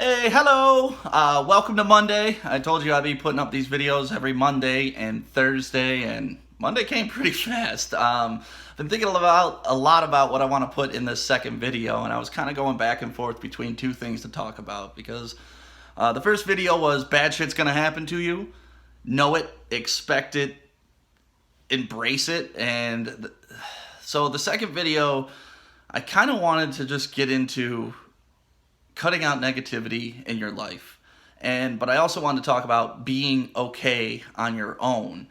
Hey, hello! Welcome to Monday. I told you I'd be putting up these videos every Monday and Thursday, and Monday came pretty fast. I've been thinking about a lot about what I want to put in this second video, and I was kind of going back and forth between two things to talk about because the first video was bad shit's gonna happen to you. Know it, expect it, embrace it, and so the second video, I kind of wanted to just get into cutting out negativity in your life. But I also wanted to talk about being okay on your own.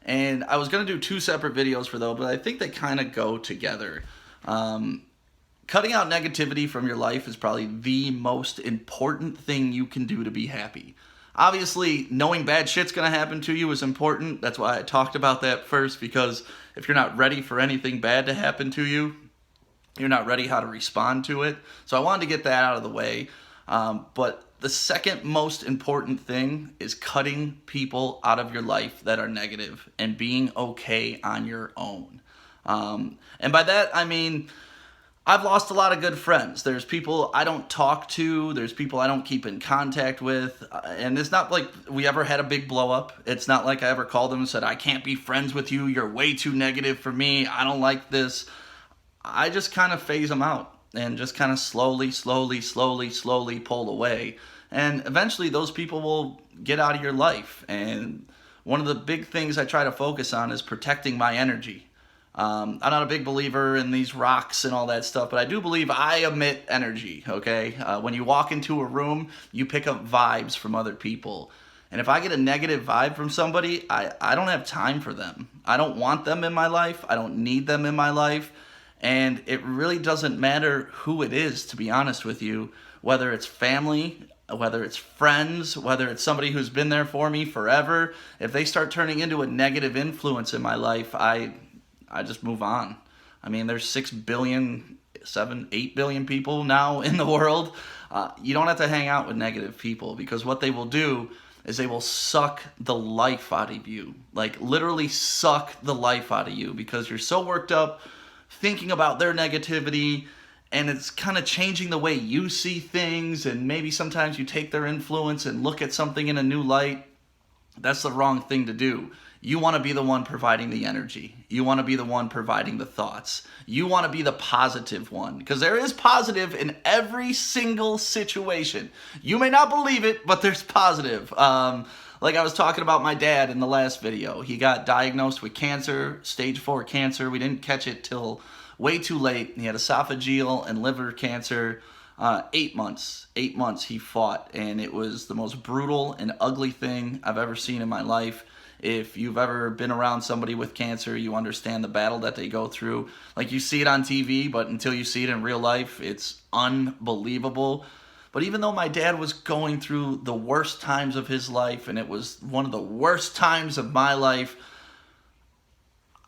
And I was going to do two separate videos for those, but I think they kind of go together. Cutting out negativity from your life is probably the most important thing you can do to be happy. Obviously, knowing bad shit's going to happen to you is important. That's why I talked about that first, because if you're not ready for anything bad to happen to you, you're not ready how to respond to it. So I wanted to get that out of the way. But the second most important thing is cutting people out of your life that are negative and being okay on your own. And by that, I mean, I've lost a lot of good friends. There's people I don't talk to. There's people I don't keep in contact with. And it's not like we ever had a big blow up. It's not like I ever called them and said, I can't be friends with you. You're way too negative for me. I don't like this. I just kind of phase them out and just kind of slowly pull away. And eventually those people will get out of your life. And one of the big things I try to focus on is protecting my energy. I'm not a big believer in these rocks and all that stuff, but I do believe I emit energy, okay? When you walk into a room, you pick up vibes from other people. And if I get a negative vibe from somebody, I don't have time for them. I don't want them in my life. I don't need them in my life. And it really doesn't matter who it is, to be honest with you, whether it's family, whether it's friends, whether it's somebody who's been there for me forever. If they start turning into a negative influence in my life, I just move on. I mean, there's 6 billion, 7, 8 billion people now in the world. You don't have to hang out with negative people, because what they will do is they will suck the life out of you. Like, literally suck the life out of you, because you're so worked up thinking about their negativity, and it's kind of changing the way you see things, and maybe sometimes you take their influence and look at something in a new light. That's the wrong thing to do. You want to be the one providing the energy. You want to be the one providing the thoughts. You want to be the positive one, because there is positive in every single situation. You may not believe it, but there's positive. Like I was talking about my dad in the last video. He got diagnosed with cancer, stage 4 cancer. We didn't catch it till way too late. He had esophageal and liver cancer. 8 months. 8 months he fought, and it was the most brutal and ugly thing I've ever seen in my life. If you've ever been around somebody with cancer, you understand the battle that they go through. Like, you see it on TV, but until you see it in real life, it's unbelievable. But even though my dad was going through the worst times of his life, and it was one of the worst times of my life,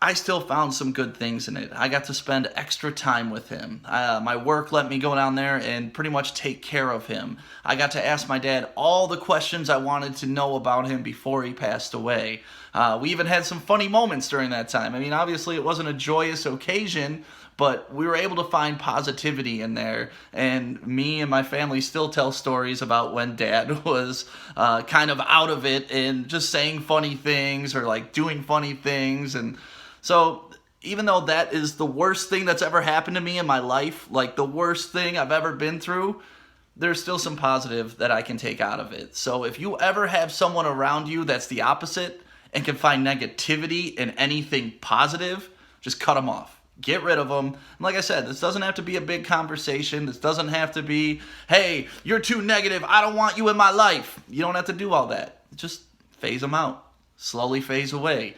I still found some good things in it. I got to spend extra time with him. My work let me go down there and pretty much take care of him. I got to ask my dad all the questions I wanted to know about him before he passed away. We even had some funny moments during that time. I mean, obviously it wasn't a joyous occasion, but we were able to find positivity in there. And me and my family still tell stories about when Dad was kind of out of it and just saying funny things, or like doing funny things. And so even though that is the worst thing that's ever happened to me in my life, like the worst thing I've ever been through, there's still some positive that I can take out of it. So if you ever have someone around you that's the opposite and can find negativity in anything positive, just cut them off. Get rid of them. And like I said, this doesn't have to be a big conversation. This doesn't have to be, hey, you're too negative, I don't want you in my life. You don't have to do all that. Just phase them out. Slowly phase away.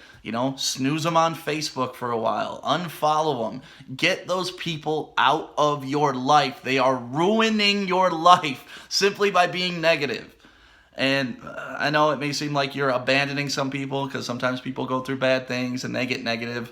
Snooze them on Facebook for a while. Unfollow them. Get those people out of your life. They are ruining your life simply by being negative. And I know it may seem like you're abandoning some people, because sometimes people go through bad things and they get negative.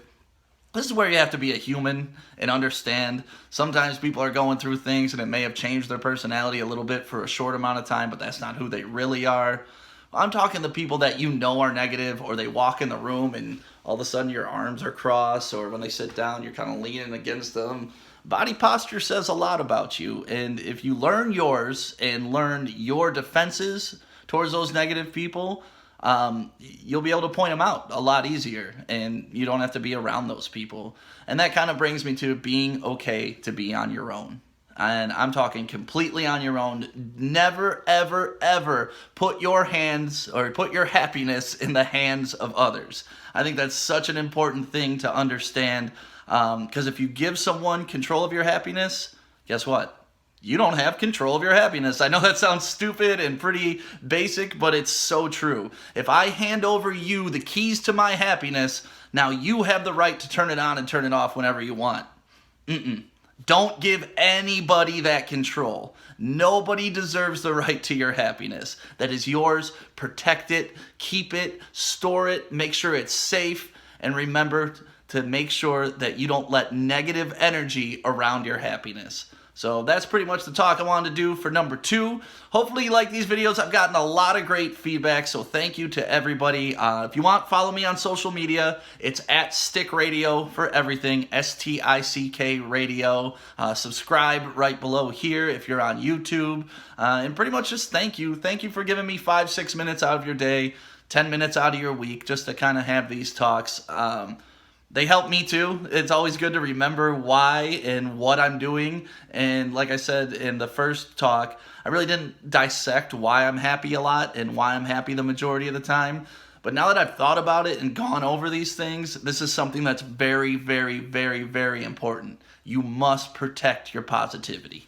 This is where you have to be a human and understand. Sometimes people are going through things and it may have changed their personality a little bit for a short amount of time, but that's not who they really are. I'm talking the people that you know are negative, or they walk in the room and all of a sudden your arms are crossed, or when they sit down you're kind of leaning against them. body posture says a lot about you. And if you learn yours and learn your defenses towards those negative people, you'll be able to point them out a lot easier, and you don't have to be around those people. And that kind of brings me to being okay to be on your own. And I'm talking completely on your own. Never, ever, ever put your hands or put your happiness in the hands of others. I think that's such an important thing to understand, because if you give someone control of your happiness, guess what? You don't have control of your happiness. I know that sounds stupid and pretty basic, but it's so true. If I hand over you the keys to my happiness, now you have the right to turn it on and turn it off whenever you want. Don't give anybody that control. Nobody deserves the right to your happiness. That is yours. Protect it, keep it, store it, make sure it's safe, and remember to make sure that you don't let negative energy around your happiness. So that's pretty much the talk I wanted to do for number 2. Hopefully you like these videos. I've gotten a lot of great feedback, so thank you to everybody. If you want, follow me on social media. It's at Stick Radio for everything, STICK Radio. Subscribe right below here if you're on YouTube. And pretty much just thank you. Thank you for giving me 5-6 minutes out of your day, 10 minutes out of your week, just to kind of have these talks. They help me too. It's always good to remember why and what I'm doing. And like I said in the first talk, I really didn't dissect why I'm happy a lot and why I'm happy the majority of the time. But now that I've thought about it and gone over these things, this is something that's very, very, very, very important. You must protect your positivity.